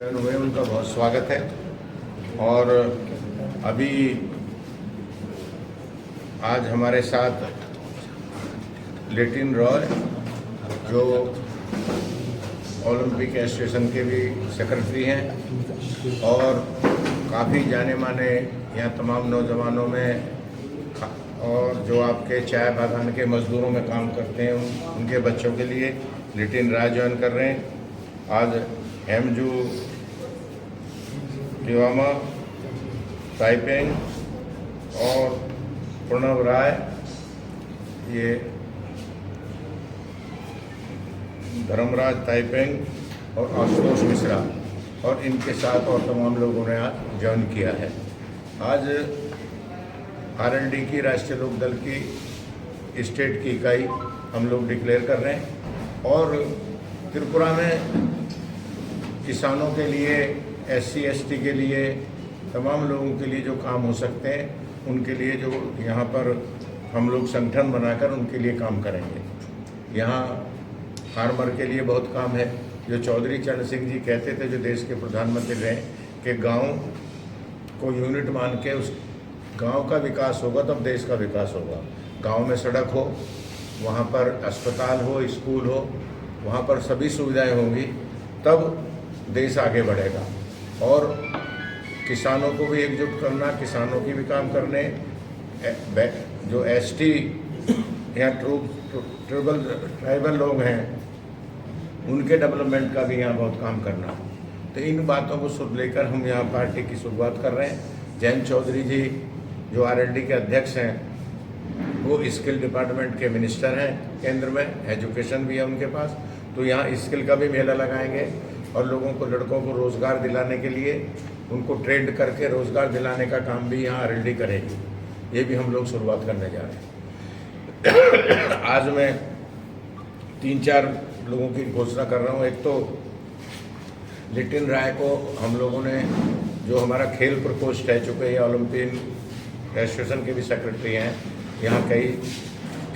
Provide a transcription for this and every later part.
हुए उनका बहुत स्वागत है। और अभी आज हमारे साथ लिटिन रॉय जो ओलंपिक एसोसिएशन के भी सेक्रेटरी हैं और काफ़ी जाने माने यहाँ तमाम नौजवानों में और जो आपके चाय बागान के मजदूरों में काम करते हैं उनके बच्चों के लिए लिटिन रॉय ज्वाइन कर रहे हैं। आज हेमजू लिवामा ताइपेंग और प्रणव राय ये धर्मराज ताइपेंग और आशुतोष मिश्रा और इनके साथ और तमाम लोगों ने आज ज्वाइन किया है। आज आरएलडी की राष्ट्रीय लोकदल की स्टेट की इकाई हम लोग डिक्लेयर कर रहे हैं और त्रिपुरा में किसानों के लिए SC ST के लिए तमाम लोगों के लिए जो काम हो सकते हैं उनके लिए जो यहाँ पर हम लोग संगठन बनाकर उनके लिए काम करेंगे। यहाँ फार्मर के लिए बहुत काम है। जो चौधरी चरण सिंह जी कहते थे जो देश के प्रधानमंत्री रहे कि गांव को यूनिट मान के उस गांव का विकास होगा तब देश का विकास होगा। गांव में सड़क हो, वहाँ पर अस्पताल हो, स्कूल हो, वहाँ पर सभी सुविधाएं होंगी तब देश आगे बढ़ेगा। और किसानों को भी एकजुट करना, किसानों की भी काम करने, जो ST या ट्राइबल लोग हैं उनके डेवलपमेंट का भी यहाँ बहुत काम करना। तो इन बातों को लेकर हम यहाँ पार्टी की शुरुआत कर रहे हैं। जयंत चौधरी जी जो RLD के अध्यक्ष हैं वो स्किल डिपार्टमेंट के मिनिस्टर हैं केंद्र में, एजुकेशन भी है उनके पास। तो यहाँ स्किल का भी मेला लगाएंगे और लोगों को, लड़कों को रोज़गार दिलाने के लिए उनको ट्रेंड करके रोज़गार दिलाने का काम भी यहाँ RLD करेगी। ये भी हम लोग शुरुआत करने जा रहे हैं। आज मैं 3-4 लोगों की घोषणा कर रहा हूँ। एक तो लिटिन रॉय को हम लोगों ने, जो हमारा खेल प्रकोष्ठ है, चूँकि ये ओलंपिक एसोसिएशन के भी सेक्रेटरी हैं, यहाँ कई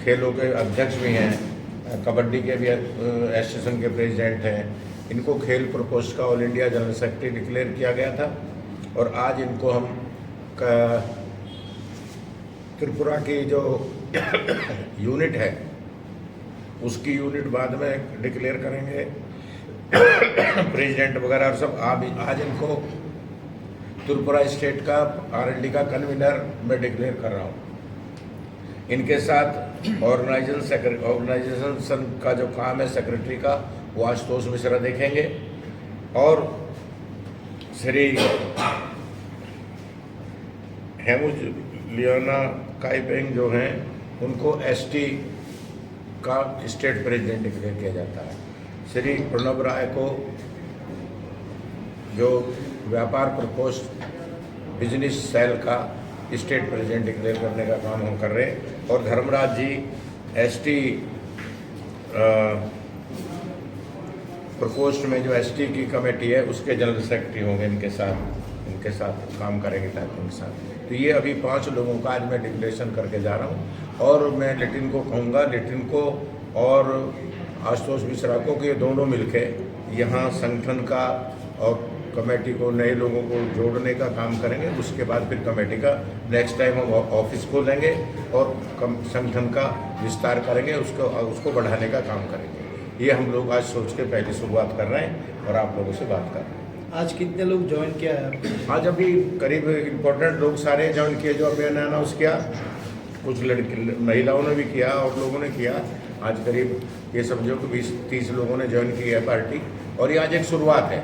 खेलों के अध्यक्ष भी हैं, कबड्डी के भी एसोसिएशन के प्रेसिडेंट हैं, इनको खेल प्रकोष्ठ का all India general secretary declare किया गया था। और आज इनको हम त्रिपुरा की जो यूनिट है उसकी यूनिट बाद में डिक्लेयर करेंगे प्रेसिडेंट वगैरह और सब। आज इनको त्रिपुरा स्टेट का RLD का कन्वीनर मैं डिक्लेयर कर रहा हूँ। इनके साथ ऑर्गेनाइजेशन का जो काम है सेक्रेटरी का वो आशुतोष मिश्रा देखेंगे और श्री हेमुज लियोना काइपेंग जो हैं उनको ST का स्टेट प्रेसिडेंट डिक्लेयर किया जाता है। श्री प्रणव राय को जो व्यापार प्रकोष्ठ बिजनेस सेल का स्टेट प्रेसिडेंट डिक्लेयर करने का काम हम कर रहे हैं। और धर्मराज जी ST प्रकोष्ठ में जो ST की कमेटी है उसके जनरल सेक्रेटरी होंगे। इनके साथ काम करेंगे टाइपिंग के साथ। तो ये अभी 5 लोगों का आज मैं डिक्लेरेशन करके जा रहा हूँ। और मैं लिटिन को कहूँगा, लिटिन को और आशुतोष मिश्रा को कि ये दोनों मिलके यहाँ संगठन का और कमेटी को, नए लोगों को जोड़ने का काम करेंगे। उसके बाद फिर कमेटी का नेक्स्ट टाइम हम ऑफिस खोलेंगे और संगठन का विस्तार करेंगे, उसको बढ़ाने का काम करेंगे। ये हम लोग आज सोच के पहले शुरुआत कर रहे हैं और आप लोगों से बात कर रहे हैं। आज कितने लोग ज्वाइन किया है? आज अभी करीब इम्पोर्टेंट लोग सारे ज्वाइन किए जो अभी अनाउंस किया। कुछ लड़की महिलाओं ने भी किया और लोगों ने किया। आज करीब ये समझो कि 20-30 लोगों ने ज्वाइन की है पार्टी। और ये आज एक शुरुआत है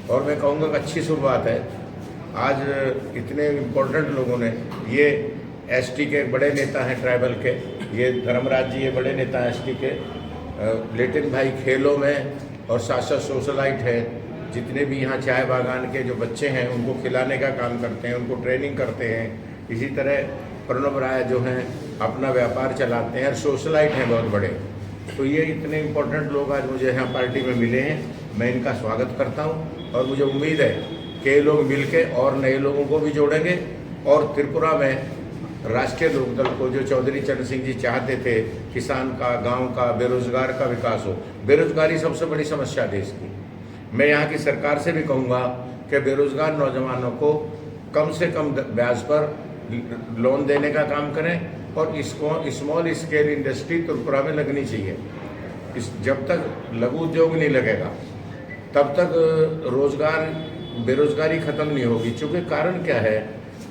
और मैं कहूँगा कि अच्छी शुरुआत है। आज इतने इम्पोर्टेंट लोगों ने, ये ST के बड़े नेता हैं ट्राइबल के, ये धर्मराज जी ये बड़े नेता हैं ST के, लिटिन भाई खेलों में और साथ सोशलाइट है। जितने भी यहाँ चाय बागान के जो बच्चे हैं उनको खिलाने का काम करते हैं, उनको ट्रेनिंग करते हैं। इसी तरह प्रणव राय जो हैं अपना व्यापार चलाते हैं और सोशलाइट हैं बहुत बड़े। तो ये इतने इम्पोर्टेंट लोग आज मुझे यहाँ पार्टी में मिले हैं। मैं इनका स्वागत करता हूँ और मुझे उम्मीद है कि ये लोग मिलके और नए लोगों को भी जोड़ेंगे और त्रिपुरा में राष्ट्रीय लोकदल को, जो चौधरी चरण सिंह जी चाहते थे, किसान का, गांव का, बेरोजगार का विकास हो। बेरोजगारी सबसे बड़ी समस्या देश की। मैं यहाँ की सरकार से भी कहूँगा कि बेरोजगार नौजवानों को कम से कम ब्याज पर लोन देने का काम करें और इसको स्मॉल स्केल इंडस्ट्री त्रिपुरा में लगनी चाहिए। जब तक लघु उद्योग नहीं लगेगा तब तक बेरोजगारी खत्म नहीं होगी। क्योंकि कारण क्या है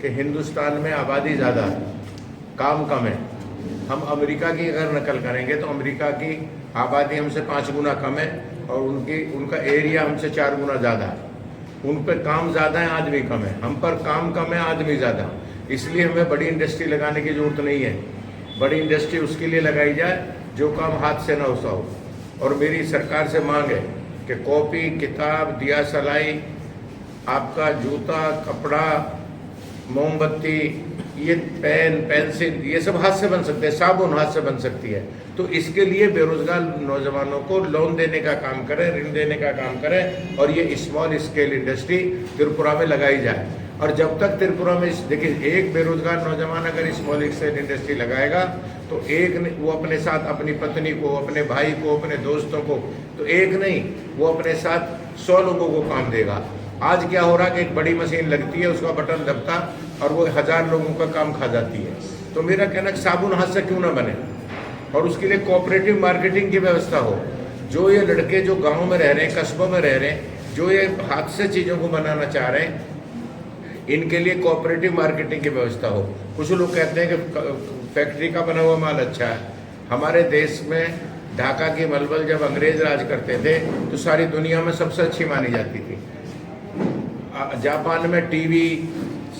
कि हिंदुस्तान में आबादी ज़्यादा है, काम कम है। हम अमेरिका की अगर नकल करेंगे तो अमेरिका की आबादी हमसे 5 गुना कम है और उनका एरिया हमसे 4 गुना ज़्यादा है। उन पर काम ज़्यादा है, आदमी कम है। हम पर काम कम है, आदमी ज़्यादा। इसलिए हमें बड़ी इंडस्ट्री लगाने की ज़रूरत नहीं है। बड़ी इंडस्ट्री उसके लिए लगाई जाए जो काम हाथ से ना हो। और मेरी सरकार से मांग है कि कॉपी, किताब, दिया सलाई, आपका जूता, कपड़ा, मोमबत्ती, ये पेन, पेंसिल, ये सब हाथ से बन सकते हैं। साबुन हाथ से बन सकती है। तो इसके लिए बेरोजगार नौजवानों को लोन देने का काम करें, ऋण देने का काम करें और ये स्मॉल स्केल इंडस्ट्री त्रिपुरा में लगाई जाए। और जब तक त्रिपुरा में देखिए, एक बेरोजगार नौजवान अगर स्मॉल स्केल इंडस्ट्री लगाएगा तो वो अपने साथ अपनी पत्नी को, अपने भाई को, अपने दोस्तों को, तो एक नहीं, वो अपने साथ 100 लोगों को काम देगा। आज क्या हो रहा कि एक बड़ी मशीन लगती है, उसका बटन दबता और वो 1000 लोगों का काम खा जाती है। तो मेरा कहना कि साबुन हाथ से क्यों ना बने और उसके लिए कोऑपरेटिव मार्केटिंग की व्यवस्था हो। जो ये लड़के जो गाँव में रह रहे हैं, कस्बों में रह रहे हैं, जो ये हाथ से चीज़ों को बनाना चाह रहे हैं, इनके लिए कोऑपरेटिव मार्केटिंग की व्यवस्था हो। कुछ लोग कहते हैं कि फैक्ट्री का बना हुआ माल अच्छा है। हमारे देश में ढाका की मलबल जब अंग्रेज राज करते थे तो सारी दुनिया में सबसे अच्छी मानी जाती थी। जापान में टीवी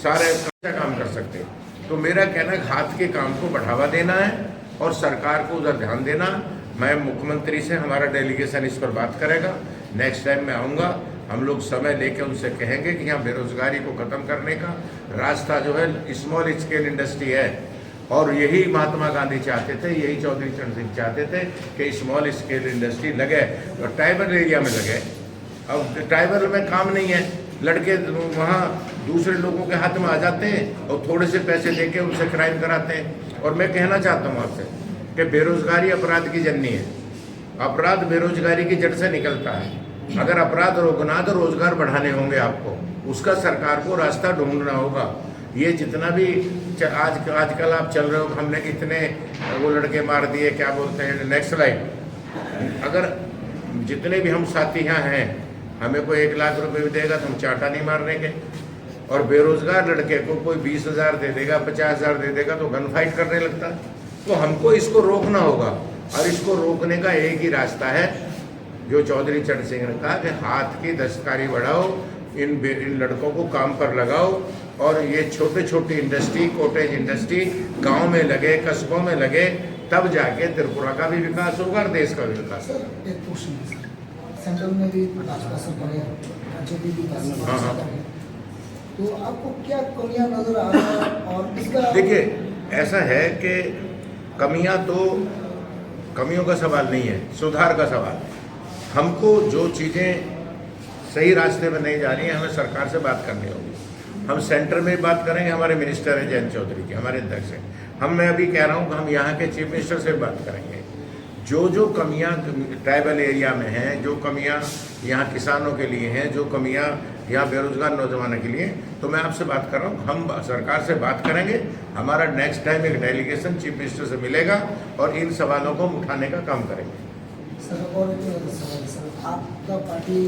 सारे अच्छा काम कर सकते। तो मेरा कहना है हाथ के काम को बढ़ावा देना है और सरकार को उधर ध्यान देना। मैं मुख्यमंत्री से, हमारा डेलीगेशन इस पर बात करेगा। नेक्स्ट टाइम मैं आऊँगा, हम लोग समय लेके उनसे कहेंगे कि यहाँ बेरोजगारी को ख़त्म करने का रास्ता जो है स्मॉल स्केल इंडस्ट्री है। और यही महात्मा गांधी चाहते थे, यही चौधरी चरण सिंह चाहते थे कि स्मॉल स्केल इंडस्ट्री लगे और ट्राइबल एरिया में लगे। अब ट्राइबल में काम नहीं है, लड़के वहाँ दूसरे लोगों के हाथ में आ जाते हैं और थोड़े से पैसे देके उनसे क्राइम कराते हैं। और मैं कहना चाहता हूँ आपसे कि बेरोजगारी अपराध की जननी है। अपराध बेरोजगारी की जड़ से निकलता है। अगर अपराध रोकना तो रोजगार बढ़ाने होंगे आपको, उसका सरकार को रास्ता ढूंढना होगा। ये जितना भी आजकल आप चल रहे हो, हमने इतने वो लड़के मार दिए, क्या बोलते हैं, नक्सलाइट। अगर जितने भी हम साथी यहाँ हैं, हमें कोई 1 लाख रुपए भी देगा तो हम चाटा नहीं मारने के। और बेरोजगार लड़के को कोई 20,000 दे देगा, 50,000 दे देगा तो गन फाइट करने लगता है। तो हमको इसको रोकना होगा और इसको रोकने का एक ही रास्ता है जो चौधरी चरण सिंह ने कहा कि हाथ की दस्तकारी बढ़ाओ, इन लड़कों को काम पर लगाओ और ये छोटे छोटी इंडस्ट्री, कॉटेज इंडस्ट्री गांव में लगे, कस्बों में लगे, तब जाके त्रिपुरा का भी विकास होगा और देश का भी विकास होगा। सर, एक क्वेश्चन है सर, सेंट्रल में भी भाजपा सरकार है, राज्य में भी भाजपा सरकार है, तो आपको क्या कमियां नजर आ रहा है? और इसका देखिए, ऐसा है कि कमियों का सवाल नहीं है, सुधार का सवाल है। हमको जो चीज़ें सही रास्ते में नहीं जा रही हैं, हमें सरकार से बात करनी होगी। हम सेंटर में बात करेंगे, हमारे मिनिस्टर हैं जयंत चौधरी के, हमारे अध्यक्ष हैं। मैं अभी कह रहा हूँ कि हम यहाँ के चीफ मिनिस्टर से बात करेंगे। जो कमियाँ ट्राइबल एरिया में हैं, जो कमियाँ यहाँ किसानों के लिए हैं, जो कमियाँ यहाँ बेरोजगार नौजवानों के लिए, तो मैं आपसे बात कर रहा हूँ। हम सरकार से बात करेंगे। हमारा नेक्स्ट टाइम एक डेलीगेशन चीफ मिनिस्टर से मिलेगा और इन सवालों को उठाने का काम करेंगे। सर, और सवाल सर, आपका पार्टी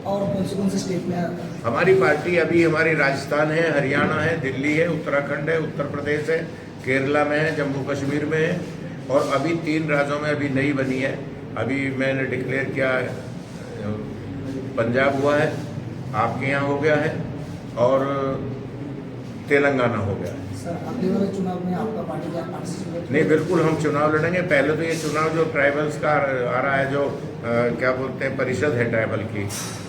और कौन से स्टेट में है? हमारी पार्टी अभी हमारी राजस्थान है, हरियाणा है, दिल्ली है, उत्तराखंड है, उत्तर प्रदेश है, केरला में है, जम्मू कश्मीर में है और अभी 3 राज्यों में अभी नई बनी है। अभी मैंने डिक्लेयर किया, पंजाब हुआ है, आपके यहाँ हो गया है और तेलंगाना हो गया है। सर, अगले वाले चुनाव में आपका पार्टी क्या पार्टिसिपेट? नहीं, बिल्कुल हम चुनाव लड़ेंगे। पहले तो ये चुनाव जो ट्राइबल्स का आ रहा है, जो क्या बोलते हैं, परिषद है ट्राइबल की,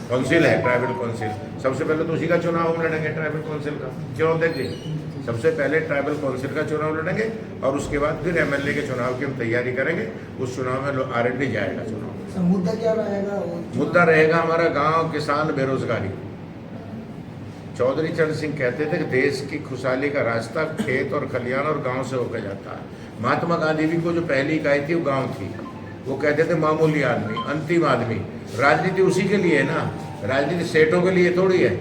काउंसिल है, ट्राइबल काउंसिल, सबसे पहले तो उसी का चुनाव हम लड़ेंगे, ट्राइबल काउंसिल का चुनाव देखिए। सबसे पहले ट्राइबल काउंसिल का चुनाव लड़ेंगे और उसके बाद फिर एमएलए के चुनाव की हम तैयारी करेंगे। उस चुनाव में आरएलडी जाएगा चुनाव। सर, मुद्दा क्या रहेगा? मुद्दा रहेगा हमारा गाँव, किसान, बेरोजगारी। चौधरी चरण सिंह कहते थे कि देश की खुशहाली का रास्ता खेत और खलियान और गांव से होकर जाता है। महात्मा गांधी भी को जो पहली इकाई थी वो गांव थी। वो कहते थे मामूली आदमी, अंतिम आदमी। राजनीति उसी के लिए है ना, राजनीति सेठों के लिए थोड़ी है,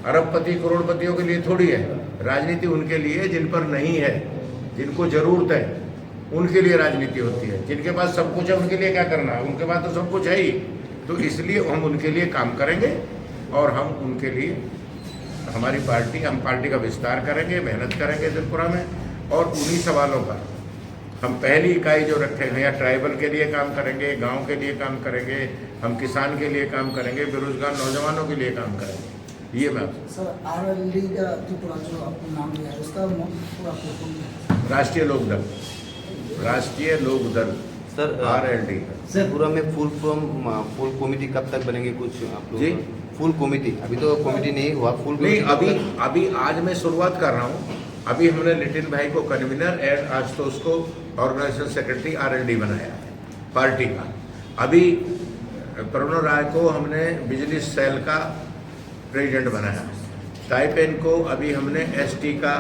अरबपति करोड़पतियों के लिए थोड़ी है। राजनीति उनके लिए जिन पर नहीं है, जिनको जरूरत है, उनके लिए राजनीति होती है। जिनके पास सब कुछ है उनके लिए क्या करना है, उनके पास तो सब कुछ है ही। तो इसलिए हम उनके लिए काम करेंगे और हम उनके लिए हमारी पार्टी, हम पार्टी का विस्तार करेंगे, मेहनत करेंगे त्रिपुरा में। और उन्हीं सवालों पर हम पहली इकाई जो रखे हैं, या ट्राइबल के लिए काम करेंगे, गांव के लिए काम करेंगे, हम किसान के लिए काम करेंगे, बेरोजगार नौजवानों के लिए काम करेंगे। ये मैं सर RLD का त्रिपुरा जो आपको नाम लिया है उसका पूरा प्रोग्राम राष्ट्रीय लोकदल, राष्ट्रीय लोकदल सर RLD। सर पूरा में फुल फुल कमेटी कब तक बनेंगे कुछ आप लोग? जी? फुल कमेटी अभी तो कमेटी नहीं हुआ, फुल नहीं, कमेटी अभी आज मैं शुरुआत कर रहा हूँ। अभी हमने लिटिल भाई को कन्वीनर एंड आशुतोष को ऑर्गेनाइजेशन सेक्रेटरी RLD बनाया है पार्टी का। अभी प्रणव राय को हमने बिजनेस सेल का प्रेसिडेंट बनाया। ताइपेन को अभी हमने ST का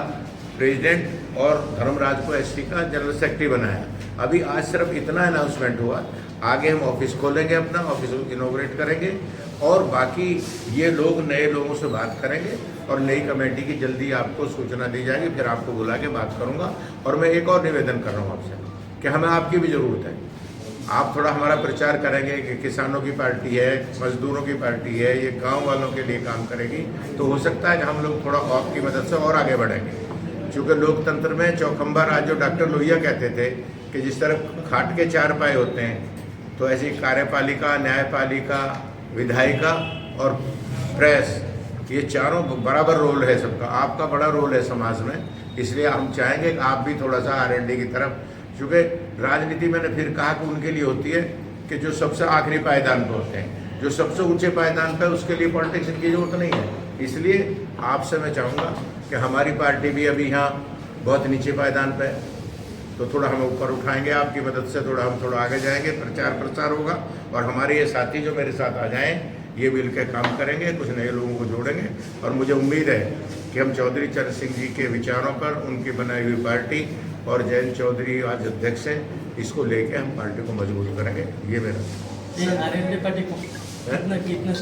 प्रेसिडेंट और धर्मराज को ST का जनरल सेक्रेटरी बनाया। अभी आज सिर्फ इतना अनाउंसमेंट हुआ, आगे हम ऑफिस खोलेंगे, अपना ऑफिस इनॉग्रेट करेंगे और बाकी ये लोग नए लोगों से बात करेंगे और नई कमेटी की जल्दी आपको सूचना दी जाएगी। फिर आपको बुला के बात करूंगा। और मैं एक और निवेदन कर रहा हूँ आपसे कि हमें आपकी भी ज़रूरत है। आप थोड़ा हमारा प्रचार करेंगे कि किसानों की पार्टी है, मजदूरों की पार्टी है, ये गांव वालों के लिए काम करेगी, तो हो सकता है कि हम लोग थोड़ा आपकी मदद से और आगे बढ़ेंगे। क्योंकि लोकतंत्र में चौखंबा राज जो डॉक्टर लोहिया कहते थे कि जिस तरह खाट के 4 पाए होते हैं, तो ऐसी कार्यपालिका, न्यायपालिका, विधायिका और प्रेस, ये चारों बराबर रोल है सबका। आपका बड़ा रोल है समाज में, इसलिए हम चाहेंगे कि आप भी थोड़ा सा RLD की तरफ, क्योंकि राजनीति मैंने फिर कहा कि उनके लिए होती है कि जो सबसे आखिरी पायदान पर होते हैं, जो सबसे ऊंचे पायदान पर, उसके लिए पॉलिटिक्स की जरूरत नहीं है। इसलिए आपसे मैं चाहूँगा कि हमारी पार्टी भी अभी यहाँ बहुत नीचे पायदान पर है, तो थोड़ा हम ऊपर उठाएंगे आपकी मदद से, हम थोड़ा आगे जाएंगे, प्रचार प्रसार होगा और हमारे ये साथी जो मेरे साथ आ जाएं, ये मिलकर काम करेंगे, कुछ नए लोगों को जोड़ेंगे। और मुझे उम्मीद है कि हम चौधरी चरण सिंह जी के विचारों पर, उनकी बनाई हुई पार्टी और जयंत चौधरी आज अध्यक्ष हैं, इसको लेके हम पार्टी को मजबूत करेंगे। ये मेरा RLD पार्टी को कितना